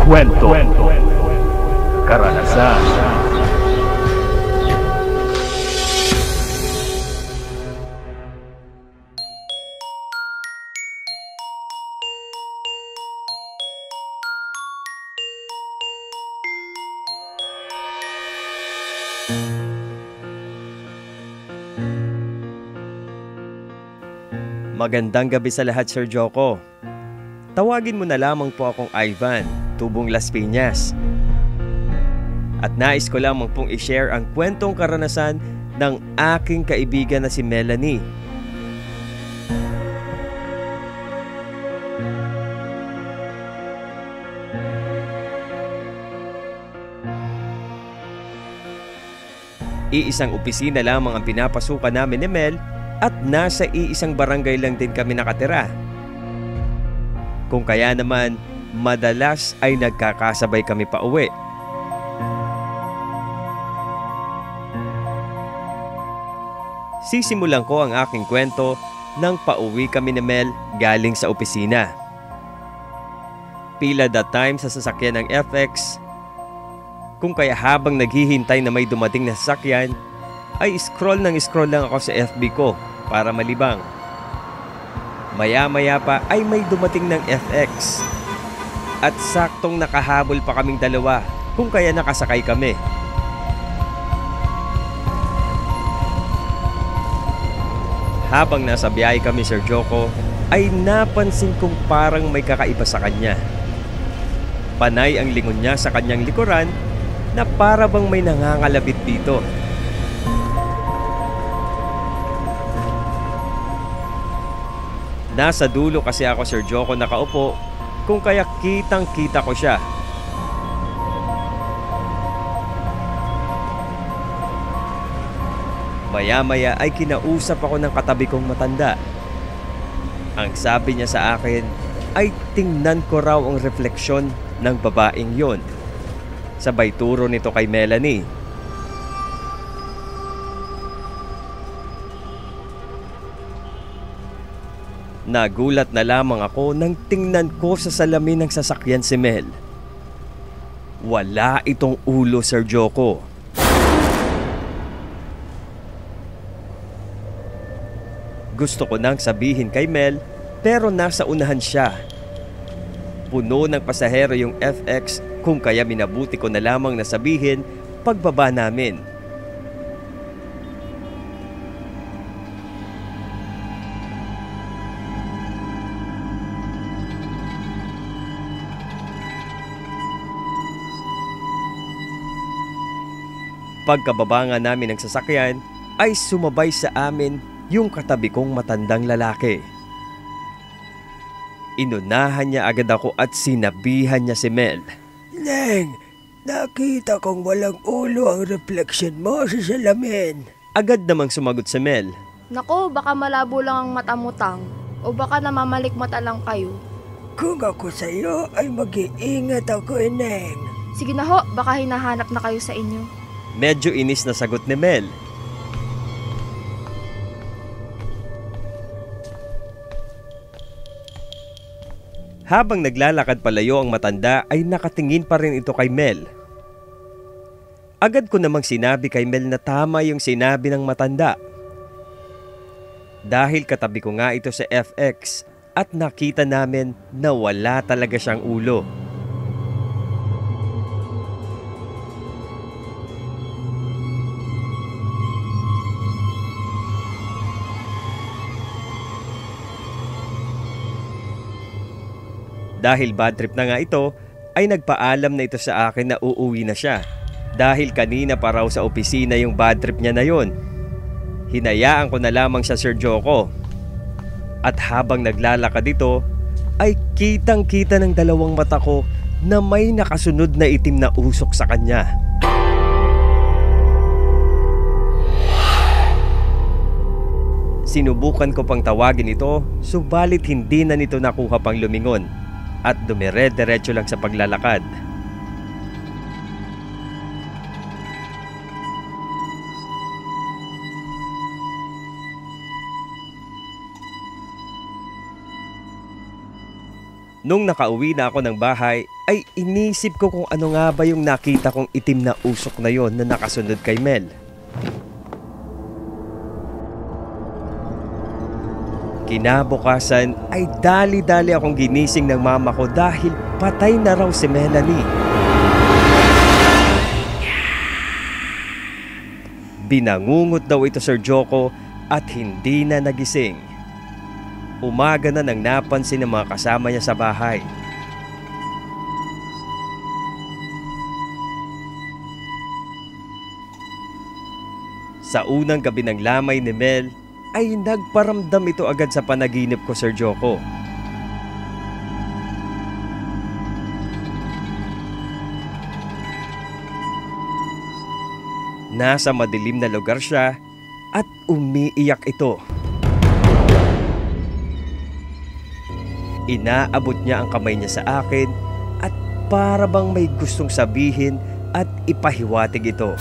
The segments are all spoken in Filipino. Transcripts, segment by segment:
kwento, karanasan. Magandang gabi sa lahat, Sir Joko. Tawagin mo na lamang po akong Ivan, tubong Las Piñas. At nais ko lamang pong i-share ang kwentong karanasan ng aking kaibigan na si Melanie. Iisang opisina lamang ang pinapasukan namin ni Mel at nasa iisang barangay lang din kami nakatira. Kung kaya naman, madalas ay nagkakasabay kami pa uwi. Sisimulan ko ang aking kwento nang pauwi kami ni Mel galing sa opisina. Pila that time sa sasakyan ng FX. Kung kaya habang naghihintay na may dumating na sasakyan, ay scroll lang ako sa FB ko para malibang. Maya-maya pa ay may dumating ng FX. At saktong nakahabol pa kaming dalawa, kung kaya nakasakay kami. Habang nasa biyahe kami, Sir Joko, ay napansin kong parang may kakaiba sa kanya. Panay ang lingon niya sa kanyang likuran na para bang may nangangalabit dito. Nasa dulo kasi ako, Sir Joko, nakaupo, kung kaya kitang-kita ko siya. Maya-maya ay kinausap ako ng katabi kong matanda. Ang sabi niya sa akin ay tingnan ko raw ang refleksyon ng babaeng yon. Sabay turo nito kay Melanie. Nagulat na lamang ako nang tingnan ko sa salamin ng sasakyan si Mel. Wala itong ulo, Sir Joko. Gusto ko nang sabihin kay Mel pero nasa unahan siya. Puno ng pasahero yung FX kung kaya minabuti ko na lamang na sabihin pagbaba namin. Pagkababa nga namin ng sasakyan ay sumabay sa amin yung katabi kong matandang lalaki. Inunahan niya agad ako at sinabihan niya si Mel. Neng, nakita kong walang ulo ang reflection mo sa salamin. Agad namang sumagot si Mel. Nako, baka malabo lang ang mata mo, Tang. O baka namamalikmata lang kayo. Kung ako sa'yo ay mag-iingat ako, Neng. Sige na ho, baka hinahanap na kayo sa inyo. Medyo inis na sagot ni Mel. Habang naglalakad palayo ang matanda ay nakatingin pa rin ito kay Mel. Agad ko namang sinabi kay Mel na tama yung sinabi ng matanda. Dahil katabi ko nga ito sa FX at nakita namin na wala talaga siyang ulo. Dahil bad trip na nga ito, ay nagpaalam na ito sa akin na uuwi na siya. Dahil kanina pa raw sa opisina yung bad trip niya na yon. Hinayaan ko na lamang siya, Sir Joko. At habang naglalakad ito, ay kitang-kita ng dalawang mata ko na may nakasunod na itim na usok sa kanya. Sinubukan ko pang tawagin ito, subalit hindi na nito nakuha pang lumingon. At dumire-diretso lang sa paglalakad. Nung nakauwi na ako ng bahay, ay inisip ko kung ano nga ba yung nakita kong itim na usok na yon na nakasunod kay Mel. Kinabukasan ay dali-dali akong ginising ng mama ko dahil patay na raw si Melanie. Binangungot daw ito, Sir Joko, at hindi na nagising. Umaga na nang napansin ng mga kasama niya sa bahay. Sa unang gabi ng lamay ni Mel, ay nagparamdam ito agad sa panaginip ko, Sir Joko. Nasa madilim na lugar siya at umiiyak ito. Inaabot niya ang kamay niya sa akin at para bang may gustong sabihin at ipahiwatig ito.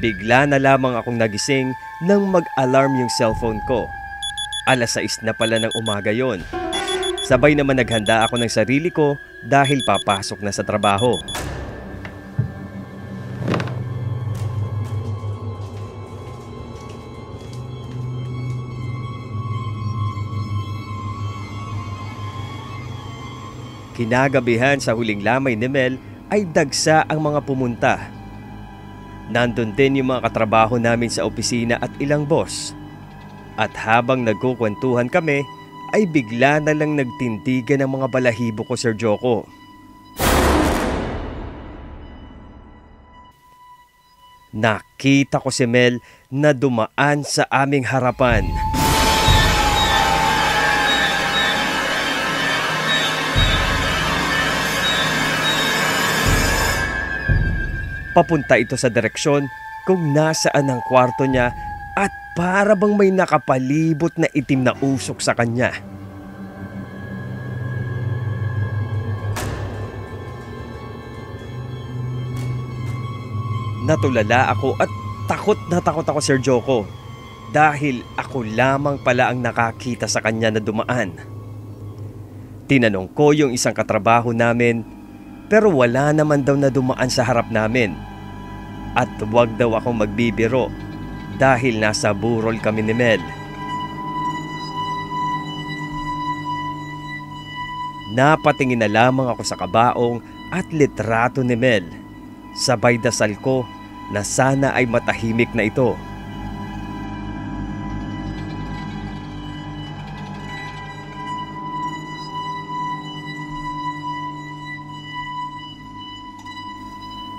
Bigla na lamang akong nagising nang mag-alarm yung cellphone ko. 6:00 na pala ng umaga yon. Sabay naman naghanda ako ng sarili ko dahil papasok na sa trabaho. Kinagabihan sa huling lamay ni Mel ay dagsa ang mga pumunta. Nandun din yung mga katrabaho namin sa opisina at ilang boss. At habang nagkukwentuhan kami, ay bigla na lang nagtindigan ang mga balahibo ko, Sir Joko. Nakita ko si Mel na dumaan sa aming harapan. Papunta ito sa direksyon kung nasaan ang kwarto niya at para bang may nakapalibot na itim na usok sa kanya. Natulala ako at takot na takot ako, Sir Joko, dahil ako lamang pala ang nakakita sa kanya na dumaan. Tinanong ko yung isang katrabaho namin, pero wala naman daw na dumaan sa harap namin. At wag daw akong magbibiro dahil nasa burol kami ni Mel. Napatingin na lamang ako sa kabaong at litrato ni Mel. Sabay dasal ko na sana ay matahimik na ito.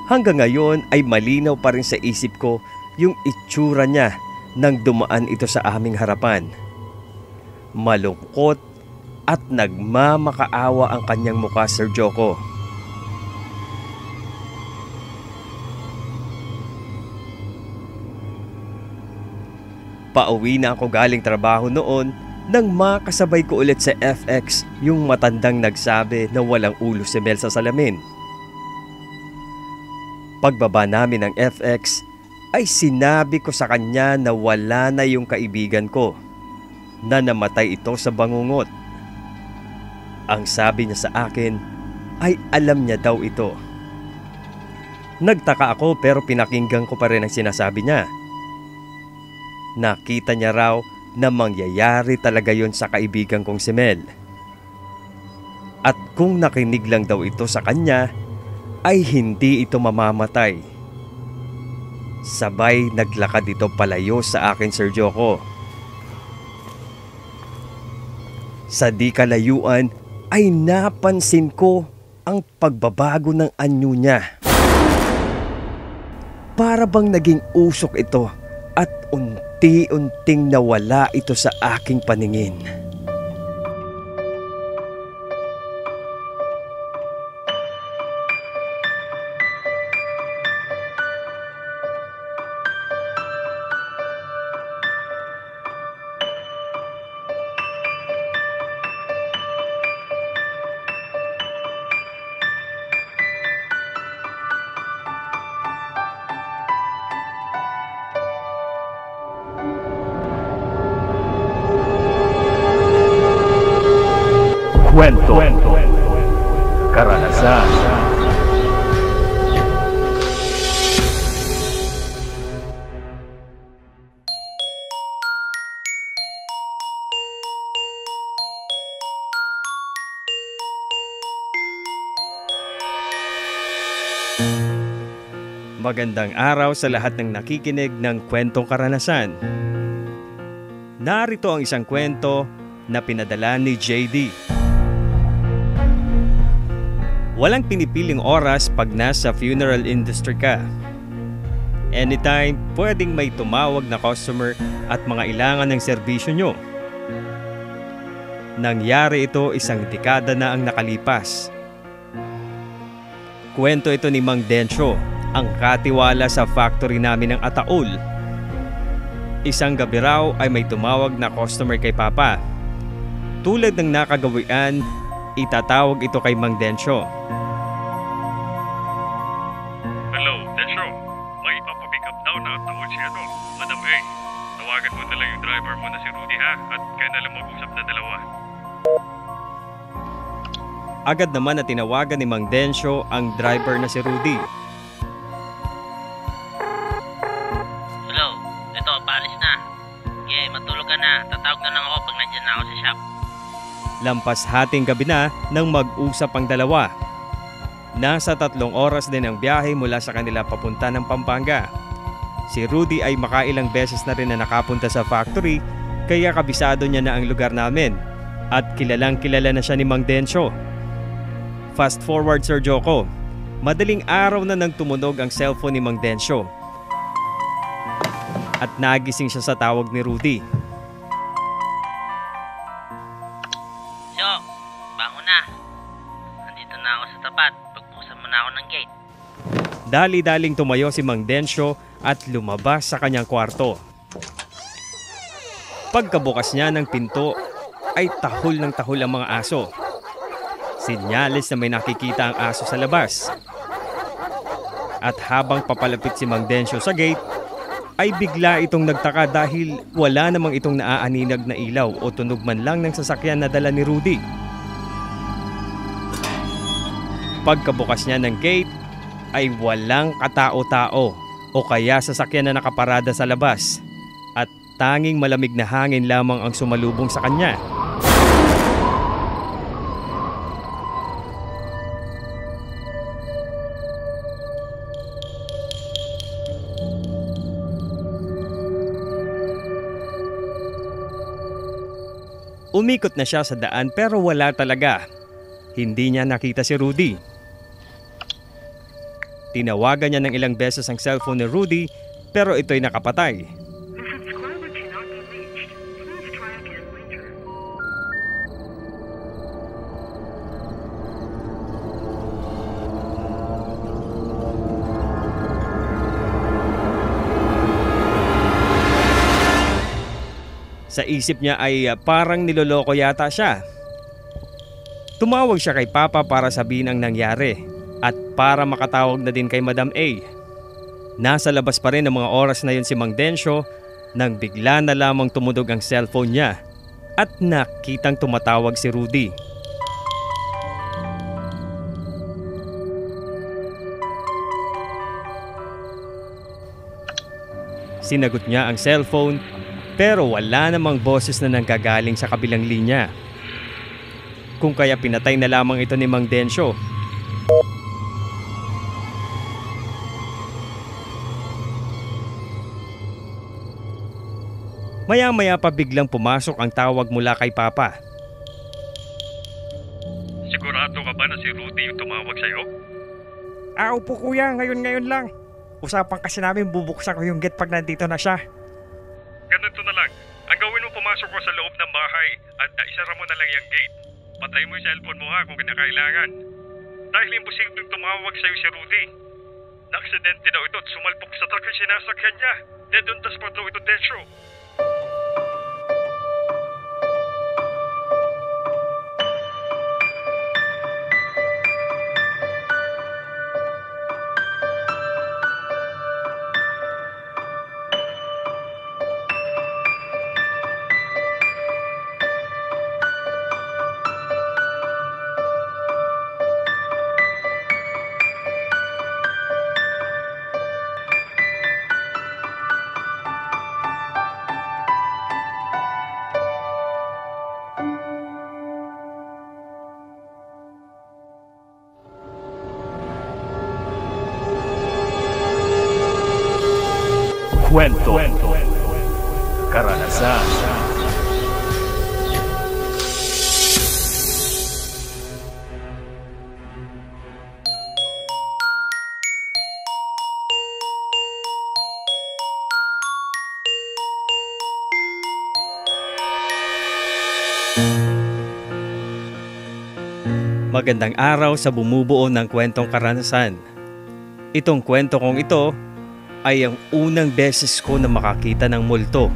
Hanggang ngayon ay malinaw pa rin sa isip ko yung itsura niya nang dumaan ito sa aming harapan. Malungkot at nagmamakaawa ang kanyang mukha, Sir Joko. Pauwi na ako galing trabaho noon nang makasabay ko ulit sa FX yung matandang nagsabi na walang ulo si Mel sa salamin. Pagbaba namin ng FX ay sinabi ko sa kanya na wala na yung kaibigan ko, na namatay ito sa bangungot. Ang sabi niya sa akin ay alam niya daw ito. Nagtaka ako pero pinakinggan ko pa rin ang sinasabi niya. Nakita niya raw na mangyayari talaga yon sa kaibigan kong si Mel. At kung nakinig lang daw ito sa kanya, ay hindi ito mamamatay. Sabay naglakad ito palayo sa akin, Sir Joko. Sa di kalayuan ay napansin ko ang pagbabago ng anyo niya. Para bang naging usok ito at unti-unting nawala ito sa aking paningin. Karanasan. Magandang araw sa lahat ng nakikinig ng Kwentong Karanasan. Narito ang isang kwento na pinadala ni JD. Walang pinipiling oras pag nasa funeral industry ka. Anytime, pwedeng may tumawag na customer at mga ilangan ng serbisyo nyo. Nangyari ito isang dekada na ang nakalipas. Kwento ito ni Mang Densyo, ang katiwala sa factory namin ng Ataol. Isang gabi raw ay may tumawag na customer kay Papa. Tulad ng nakagawian, itatawag ito kay Mang Densyo. Hello, Densyo. May ipapapick up daw na Ataol si Madam A. Tawagan mo na lang yung driver mo na si Rudy ha, at kaya na lang mag-usap na dalawa. Agad naman na tinawagan ni Mang Densyo ang driver na si Rudy. Paalis na. Okay, matulog ka na. Tatawag na lang ako pag nandiyan na ako sa shop. Lampas hating gabi na nang mag-usap ang dalawa. Nasa 3 oras din ang biyahe mula sa kanila papunta ng Pampanga. Si Rudy ay makailang beses na rin na nakapunta sa factory, kaya kabisado niya na ang lugar namin at kilalang kilala na siya ni Mang Densyo. Fast forward, Sir Joko. Madaling araw na nang tumunog ang cellphone ni Mang Densyo. At nagising siya sa tawag ni Rudy. So, bangon na. Nandito na ako sa tapat. Pagbusan mo na ako ng gate. Dali-daling tumayo si Mang Densyo at lumabas sa kanyang kwarto. Pagkabukas niya ng pinto, ay tahol ng tahol ang mga aso. Sinyalis na may nakikita ang aso sa labas. At habang papalapit si Mang Densyo sa gate, ay bigla itong nagtaka dahil wala namang itong naaaninag na ilaw o tunog man lang ng sasakyan na dala ni Rudy. Pagkabukas niya ng gate ay walang katao-tao o kaya sasakyan na nakaparada sa labas at tanging malamig na hangin lamang ang sumalubong sa kanya. Umikot na siya sa daan pero wala talaga. Hindi niya nakita si Rudy. Tinawagan niya ng ilang beses ang cellphone ni Rudy pero ito'y nakapatay. Sa isip niya ay parang niloloko yata siya. Tumawag siya kay Papa para sabihin ang nangyari at para makatawag na din kay Madam A. Nasa labas pa rin ang mga oras na yun si Mang Densyo nang bigla na lamang tumunog ang cellphone niya at nakitang tumatawag si Rudy. Sinagot niya ang cellphone pero wala namang boses na nanggagaling sa kabilang linya. Kung kaya pinatay na lamang ito ni Mang Densyo. Maya-maya pa biglang pumasok ang tawag mula kay Papa. Sigurado ka ba na si Rudy yung tumawag sa'yo? Opo kuya, ngayon lang. Usapan kasi namin bubuksan ko yung gate pag nandito na siya. Ganito na lang. Ang gawin mo, pumasok ko sa loob ng bahay at isara mo na lang yung gate. Patay mo yung cellphone mo ha kung kinakailangan. Dahil imposibleng tumawag sa'yo si Rudy. Na-aksidente daw ito at sumalpok sa truck yung sinasakyan niya. Dead on the spot daw ito, Densyo. Kwento Karanasan. Magandang araw sa bumubuo ng kwentong karanasan. Itong kwento kong ito ay ang unang beses ko na makakita ng multo.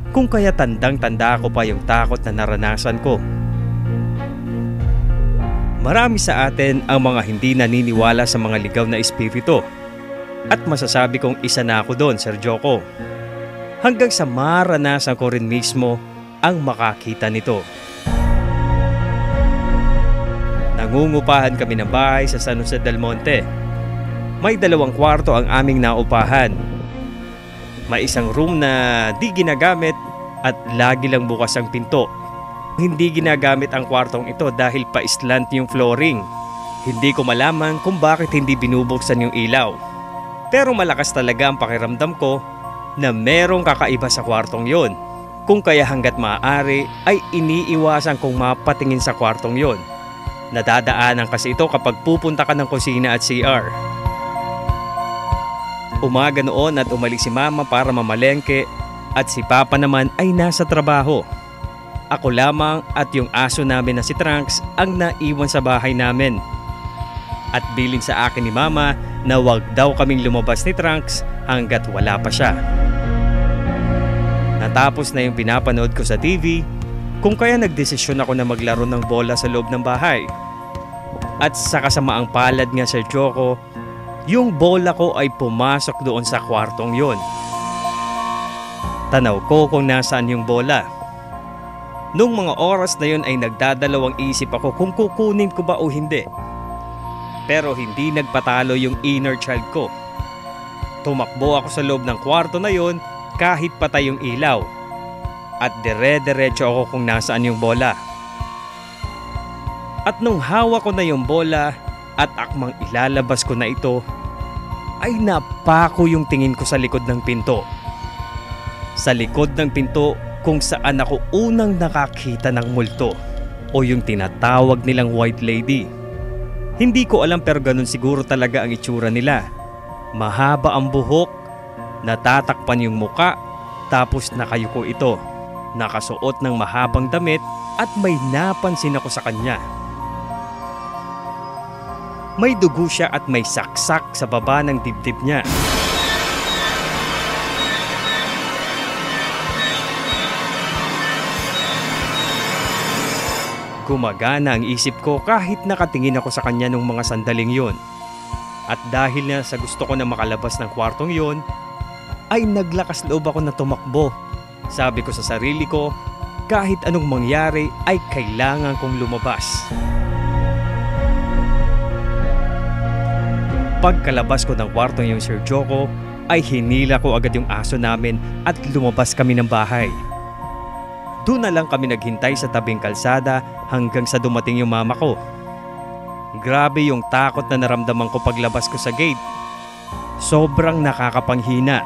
Kung kaya tandang-tanda ko pa yung takot na naranasan ko. Marami sa atin ang mga hindi naniniwala sa mga ligaw na espiritu. At masasabi kong isa na ako doon, Sir Joko. Hanggang sa maranasan ko rin mismo ang makakita nito. Nangungupahan kami ng bahay sa San Jose del Monte. May 2 kwarto ang aming naupahan. May isang room na di ginagamit at lagi lang bukas ang pinto. Hindi ginagamit ang kwartong ito dahil pa-slant yung flooring. Hindi ko malaman kung bakit hindi binubuksan yung ilaw. Pero malakas talaga ang pakiramdam ko na merong kakaiba sa kwartong yon. Kung kaya hanggat maaari ay iniiwasan kong mapatingin sa kwartong yon. Nadadaanan kasi ito kapag pupunta ka ng kusina at CR. Umaga noon at umalis si Mama para mamalengke at si Papa naman ay nasa trabaho. Ako lamang at yung aso namin na si Trunks ang naiwan sa bahay namin. At bilin sa akin ni Mama na wag daw kaming lumabas ni Trunks hanggat wala pa siya. Natapos na yung pinapanood ko sa TV, kung kaya nagdesisyon ako na maglaro ng bola sa loob ng bahay. At sa kasamaang palad nga, Sir Joko, yung bola ko ay pumasok doon sa kwartong yon. Tanaw ko kung nasaan yung bola. Nung mga oras na yon ay nagdadalawang isip ako kung kukunin ko ba o hindi. Pero hindi nagpatalo yung inner child ko. Tumakbo ako sa loob ng kwarto na yon kahit patay yung ilaw. At dire-diretso ako kung nasaan yung bola. At nung hawak ko na yung bola at akmang ilalabas ko na ito, ay napako yung tingin ko sa likod ng pinto. Sa likod ng pinto kung saan ako unang nakakita ng multo o yung tinatawag nilang white lady. Hindi ko alam pero ganun siguro talaga ang itsura nila. Mahaba ang buhok, natatakpan yung muka, tapos nakayuko ito. Nakasuot ng mahabang damit at may napansin ako sa kanya. May dugo siya at may saksak sa baba ng dibdib niya. Gumagana ang isip ko kahit nakatingin ako sa kanya nung mga sandaling yon. At dahil na sa gusto ko na makalabas ng kwartong yon, ay naglakas loob ako na tumakbo. Sabi ko sa sarili ko, kahit anong mangyari ay kailangan kong lumabas. Pagkalabas ko ng kwartong yung Sir Joko, ay hinila ko agad yung aso namin at lumabas kami ng bahay. Doon na lang kami naghintay sa tabing kalsada hanggang sa dumating yung mama ko. Grabe yung takot na naramdaman ko paglabas ko sa gate. Sobrang nakakapanghina.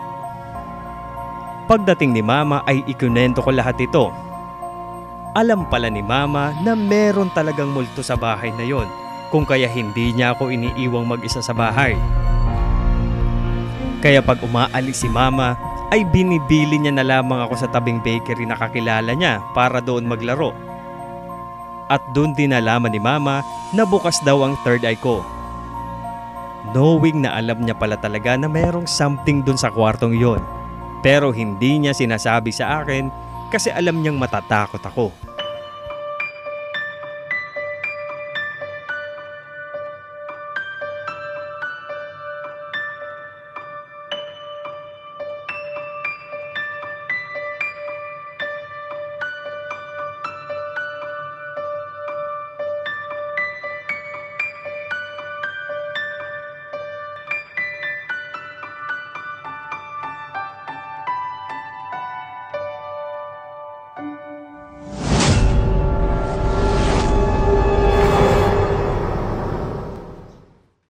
Pagdating ni Mama ay ikunento ko lahat ito. Alam pala ni Mama na meron talagang multo sa bahay na yon, kung kaya hindi niya ako iniiwang mag-isa sa bahay. Kaya pag umaalis si Mama ay binibili niya na lamang ako sa tabing bakery na kakilala niya para doon maglaro. At doon din nalaman ni Mama na bukas daw ang third eye ko. Knowing na alam niya pala talaga na merong something doon sa kwartong yon. Pero hindi niya sinasabi sa akin kasi alam niyang matatakot ako.